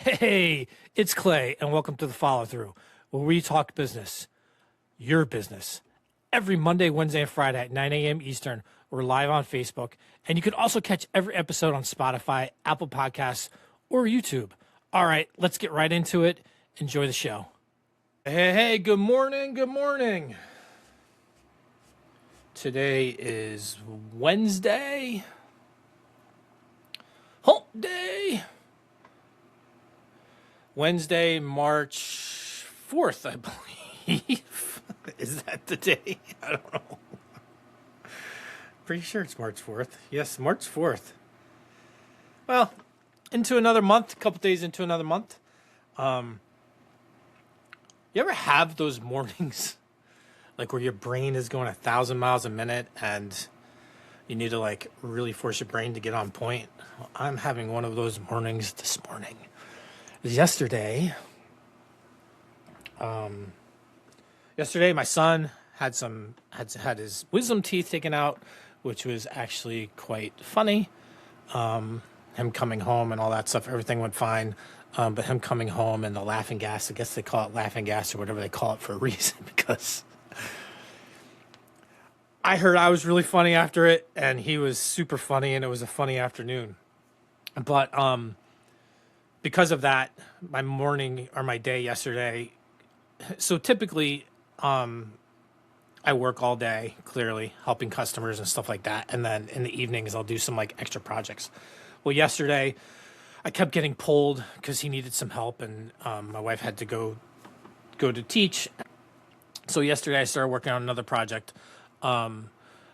Hey, it's Clay, and welcome to the Follow Through, where we talk business, your business. Every Monday, Wednesday, and Friday at 9 a.m. Eastern, we're live on Facebook, and you can also catch every episode on Spotify, Apple Podcasts, or YouTube. All right, let's get right into it. Enjoy the show. Hey, good morning, good morning. Today is Wednesday, hump day. Wednesday, March 4th, I believe. Is that the day? I don't know. Pretty sure it's March 4th. Yes, March 4th. Well, into another month, a couple days into another month. You ever have those mornings like where your brain is going 1,000 miles a minute and you need to like really force your brain to get on point? Well, I'm having one of those mornings this morning. Yesterday, my son had his wisdom teeth taken out, which was actually quite funny. Him coming home and all that stuff, everything went fine. But him coming home and the laughing gas, I guess they call it laughing gas or whatever they call it for a reason, because I heard I was really funny after it and he was super funny and it was a funny afternoon. But, because of that, my morning or my day yesterday. So typically, I work all day, clearly helping customers and stuff like that, and then in the evenings I'll do some like extra projects. Well, yesterday I kept getting pulled because he needed some help, and my wife had to go to teach. So yesterday I started working on another project that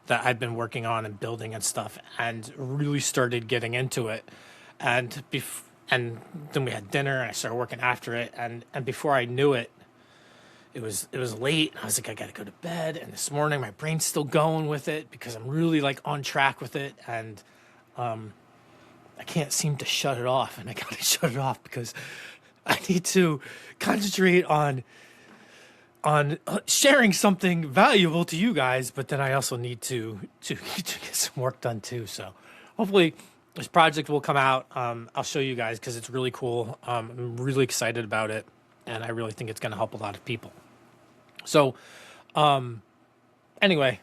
I'd been working on and building and stuff, and really started getting into it. And then we had dinner and I started working after it. And before I knew it, it was late. I was like, I got to go to bed. And this morning my brain's still going with it because I'm really like on track with it. And I can't seem to shut it off. And I got to shut it off because I need to concentrate on sharing something valuable to you guys. But then I also need to get some work done too. So hopefully this project will come out. I'll show you guys because it's really cool. I'm really excited about it, and I really think it's going to help a lot of people. So, anyway,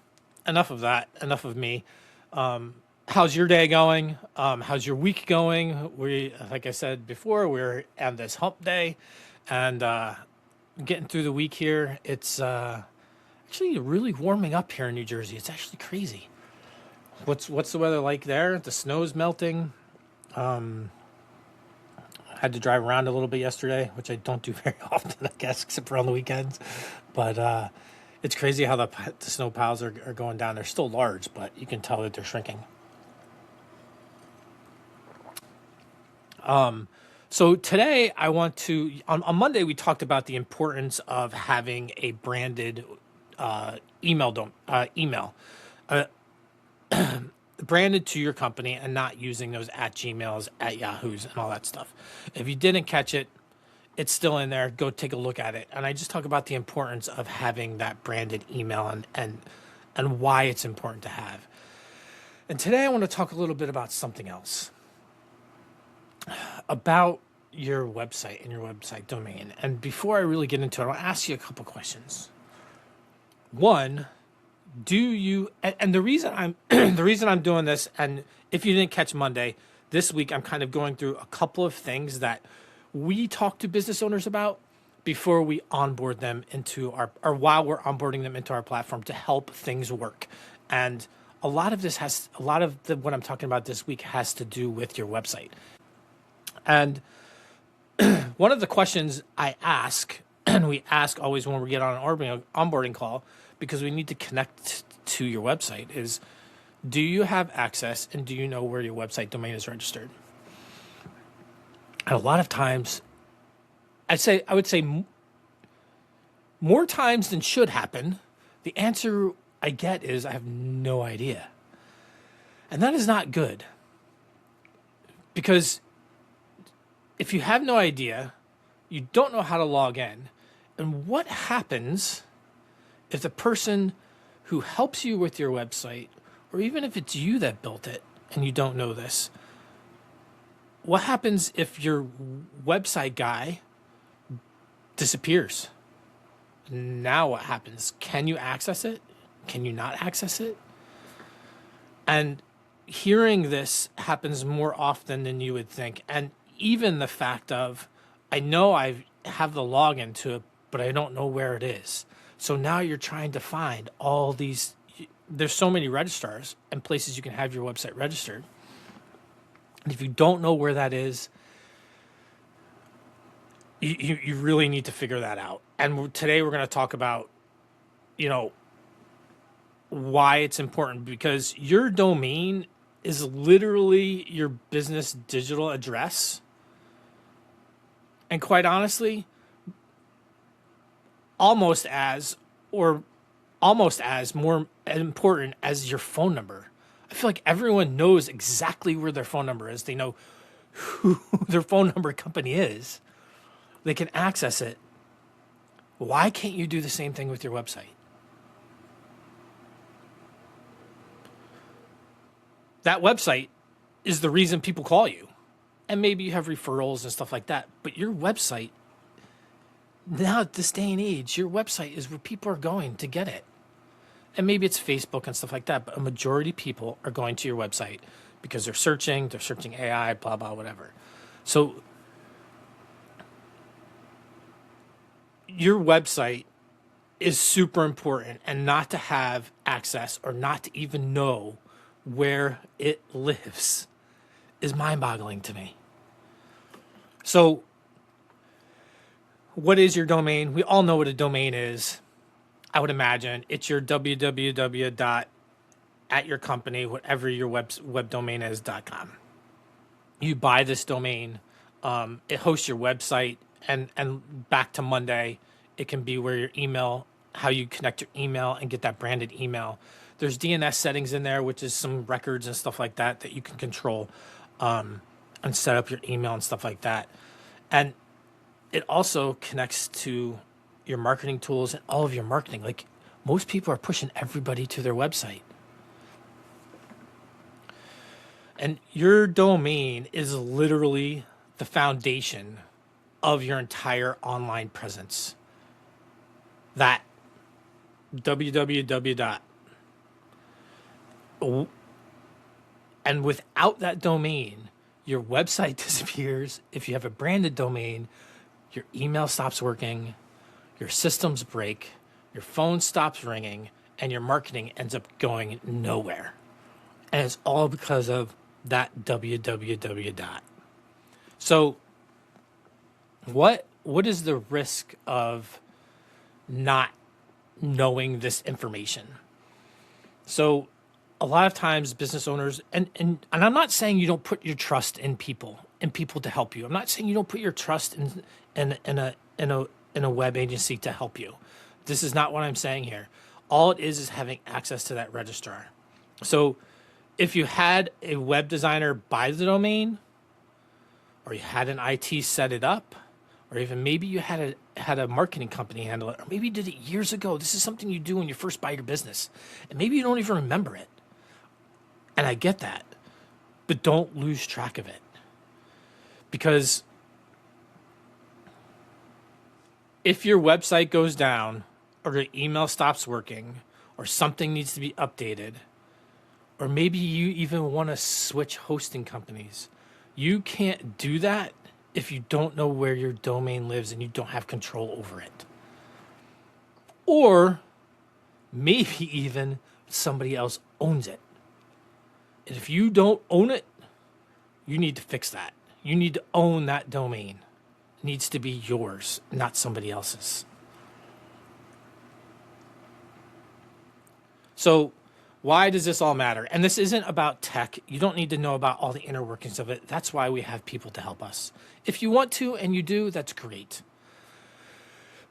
enough of that. Enough of me. How's your day going? How's your week going? Like I said before, we're on this hump day, and getting through the week here. It's actually really warming up here in New Jersey. It's actually crazy. What's the weather like there? The snow's melting. I had to drive around a little bit yesterday, which I don't do very often, I guess, except for on the weekends. But it's crazy how the snow piles are going down. They're still large, but you can tell that they're shrinking. So today I want to, on Monday, we talked about the importance of having a branded email. Branded to your company and not using those at Gmails, at Yahoos, and all that stuff. If you didn't catch it, it's still in there. Go take a look at it. And I just talk about the importance of having that branded email and why it's important to have. And today I want to talk a little bit about something else. About your website and your website domain. And before I really get into it, I'll ask you a couple questions. One, do you, and the reason I'm doing this, and if you didn't catch Monday, this week I'm kind of going through a couple of things that we talk to business owners about before we onboard them into or while we're onboarding them into our platform to help things work. And a lot of what I'm talking about this week has to do with your website. And one of the questions I ask, and we ask always when we get on an onboarding call, because we need to connect to your website, is, do you have access and do you know where your website domain is registered? And a lot of times, I would say more times than should happen, the answer I get is I have no idea. And that is not good. Because if you have no idea, you don't know how to log in, and what happens if the person who helps you with your website, or even if it's you that built it and you don't know this, what happens if your website guy disappears? Now what happens? Can you access it? Can you not access it? And hearing this happens more often than you would think. And even the fact of, I know I have the login to it, but I don't know where it is. So now you're trying to find all these. There's so many registrars and places you can have your website registered. And if you don't know where that is, you really need to figure that out. And today we're going to talk about, you know, why it's important, because your domain is literally your business digital address. And quite honestly, almost as more important as your phone number. I feel like everyone knows exactly where their phone number is. They know who their phone number company is. They can access it. Why can't you do the same thing with your website? That website is the reason people call you. And maybe you have referrals and stuff like that. But your website, now at this day and age, your website is where people are going to get it. And maybe it's Facebook and stuff like that, but a majority of people are going to your website because they're searching AI, blah, blah, whatever. So your website is super important, and not to have access or not to even know where it lives is mind-boggling to me. So what is your domain? We all know what a domain is. I would imagine it's your www dot at your company, whatever your web domain is .com. You buy this domain, it hosts your website, and back to Monday, it can be where your email, how you connect your email and get that branded email. There's DNS settings in there, which is some records and stuff like that you can control, and set up your email and stuff like that. And it also connects to your marketing tools and all of your marketing. Like, most people are pushing everybody to their website. And your domain is literally the foundation of your entire online presence. That www dot. And without that domain, your website disappears. If you have a branded domain, your email stops working, your systems break, your phone stops ringing, and your marketing ends up going nowhere. And it's all because of that www dot. So what is the risk of not knowing this information? So a lot of times business owners, and I'm not saying you don't put your trust in people to help you. I'm not saying you don't put your trust in a web agency to help you. This is not what I'm saying here. All it is having access to that registrar. So if you had a web designer buy the domain, or you had an IT set it up, or even maybe you had a marketing company handle it, or maybe you did it years ago. This is something you do when you first buy your business, and maybe you don't even remember it. And I get that, but don't lose track of it, because if your website goes down, or your email stops working, or something needs to be updated, or maybe you even want to switch hosting companies, you can't do that if you don't know where your domain lives and you don't have control over it. Or maybe even somebody else owns it. And if you don't own it, you need to fix that. You need to own that domain. It needs to be yours, not somebody else's. So why does this all matter? And this isn't about tech. You don't need to know about all the inner workings of it. That's why we have people to help us. If you want to and you do, that's great.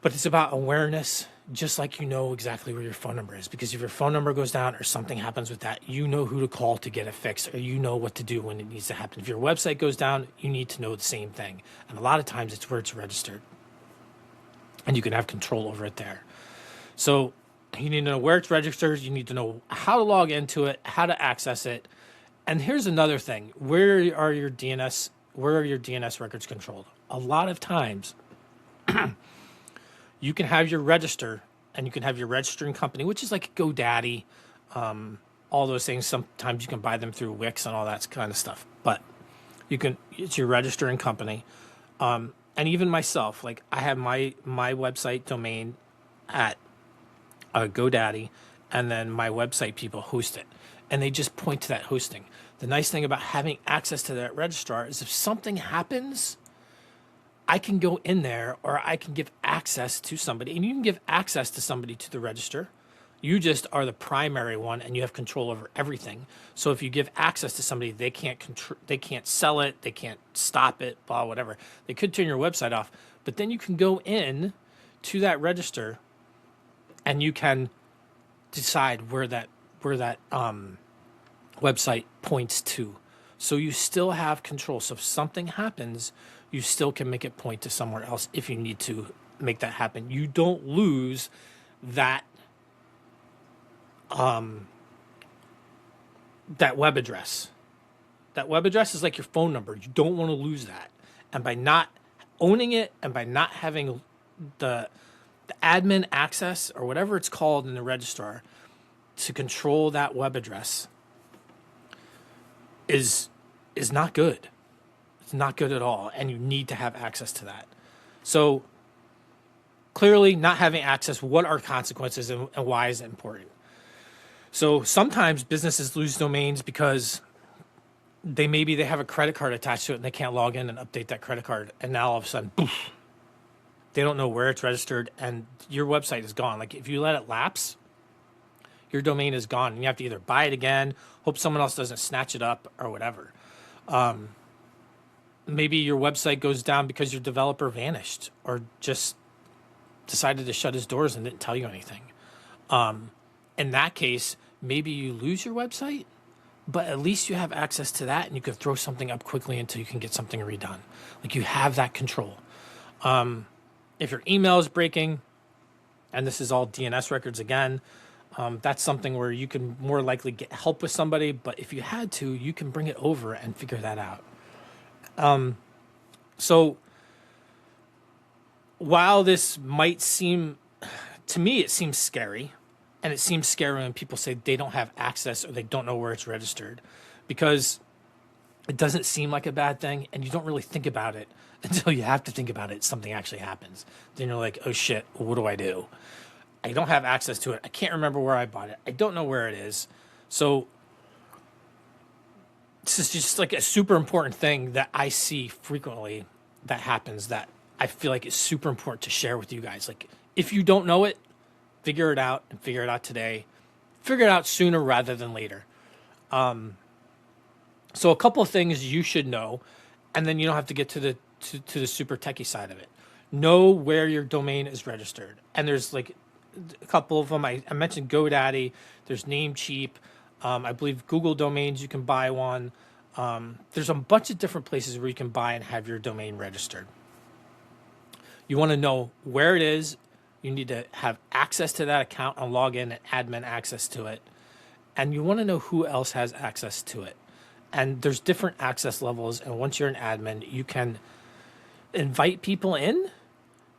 But it's about awareness, just like you know exactly where your phone number is. Because if your phone number goes down or something happens with that, you know who to call to get it fixed, or you know what to do when it needs to happen. If your website goes down, you need to know the same thing. And a lot of times it's where it's registered. And you can have control over it there. So you need to know where it's registered. You need to know how to log into it, how to access it. And here's another thing. Where are your DNS where are your DNS records controlled? A lot of times, you can have your register and you can have your registering company, which is like GoDaddy, all those things. Sometimes you can buy them through Wix and all that kind of stuff. But it's your registering company. And even myself, like I have my website domain at GoDaddy, and then my website people host it, and they just point to that hosting. The nice thing about having access to that registrar is if something happens, I can go in there, or I can give access to somebody, and you can give access to somebody to the register. You just are the primary one, and you have control over everything. So if you give access to somebody, they can't sell it, they can't stop it, blah, whatever. They could turn your website off, but then you can go in to that register, and you can decide where that website points to. So you still have control. So if something happens, you still can make it point to somewhere else if you need to make that happen. You don't lose that that web address. That web address is like your phone number. You don't want to lose that. And by not owning it, and by not having the admin access, or whatever it's called in the registrar, to control that web address is not good. It's not good at all, and you need to have access to that. So clearly, not having access, what are consequences, and why is it important? So sometimes businesses lose domains because they have a credit card attached to it and they can't log in and update that credit card, and now all of a sudden, poof, they don't know where it's registered, and your website is gone. Like if you let it lapse, your domain is gone, and you have to either buy it again, hope someone else doesn't snatch it up, or whatever. Maybe your website goes down because your developer vanished, or just decided to shut his doors and didn't tell you anything. In that case, maybe you lose your website, but at least you have access to that, and you can throw something up quickly until you can get something redone. Like you have that control. If your email is breaking, and this is all DNS records again, that's something where you can more likely get help with somebody, but if you had to, you can bring it over and figure that out. So while this might seem, to me, it seems scary, and it seems scary when people say they don't have access or they don't know where it's registered, because it doesn't seem like a bad thing, and you don't really think about it until you have to think about it. Something actually happens. Then you're like, oh shit, what do I do? I don't have access to it. I can't remember where I bought it. I don't know where it is. So this is just like a super important thing that I see frequently that happens, that I feel like is super important to share with you guys. Like if you don't know it, figure it out, and figure it out today. Figure it out sooner rather than later. So a couple of things you should know, and then you don't have to get to the super techie side of it. Know where your domain is registered. And there's like a couple of them. I mentioned GoDaddy. There's Namecheap. I believe Google Domains, you can buy one. There's a bunch of different places where you can buy and have your domain registered. You want to know where it is. You need to have access to that account and log in and admin access to it. And you want to know who else has access to it. And there's different access levels. And once you're an admin, you can invite people in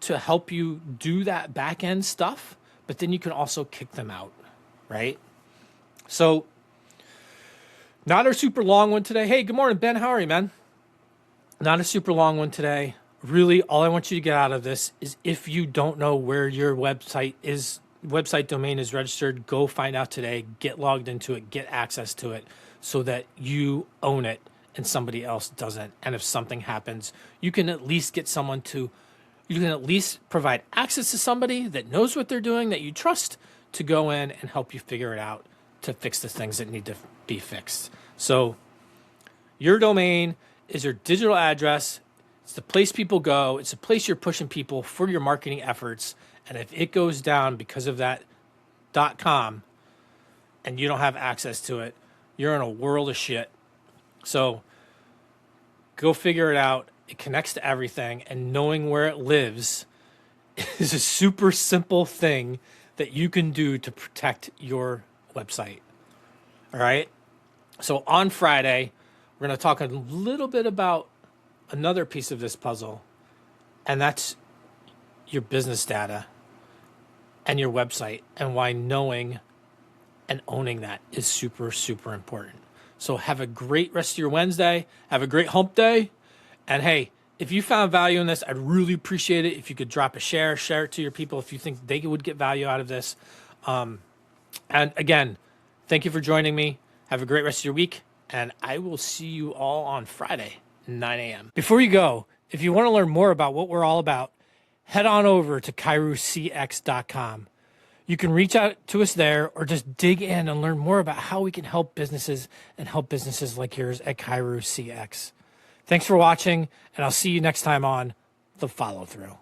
to help you do that back end stuff, but then you can also kick them out, right? So not a super long one today. Hey, good morning, Ben. How are you, man? Not a super long one today. Really, all I want you to get out of this is, if you don't know where your website domain is registered, go find out today, get logged into it, get access to it so that you own it and somebody else doesn't. And if something happens, you can at least provide access to somebody that knows what they're doing, that you trust, to go in and help you figure it out, to fix the things that need to be fixed. So your domain is your digital address. It's the place people go. It's the place you're pushing people for your marketing efforts. And if it goes down because of that .com and you don't have access to it, you're in a world of shit. So go figure it out. It connects to everything, and knowing where it lives is a super simple thing that you can do to protect your website. All right. So on Friday, we're going to talk a little bit about another piece of this puzzle, and that's your business data and your website, and why knowing and owning that is super, super important. So have a great rest of your Wednesday. Have a great hump day. And hey, if you found value in this, I'd really appreciate it if you could drop a share it to your people if you think they would get value out of this. And again, thank you for joining me. Have a great rest of your week, and I will see you all on Friday, 9 a.m. Before you go, if you want to learn more about what we're all about, head on over to KairouCX.com. You can reach out to us there, or just dig in and learn more about how we can help businesses and help businesses like yours at Kairou CX. Thanks for watching, and I'll see you next time on The Follow Through.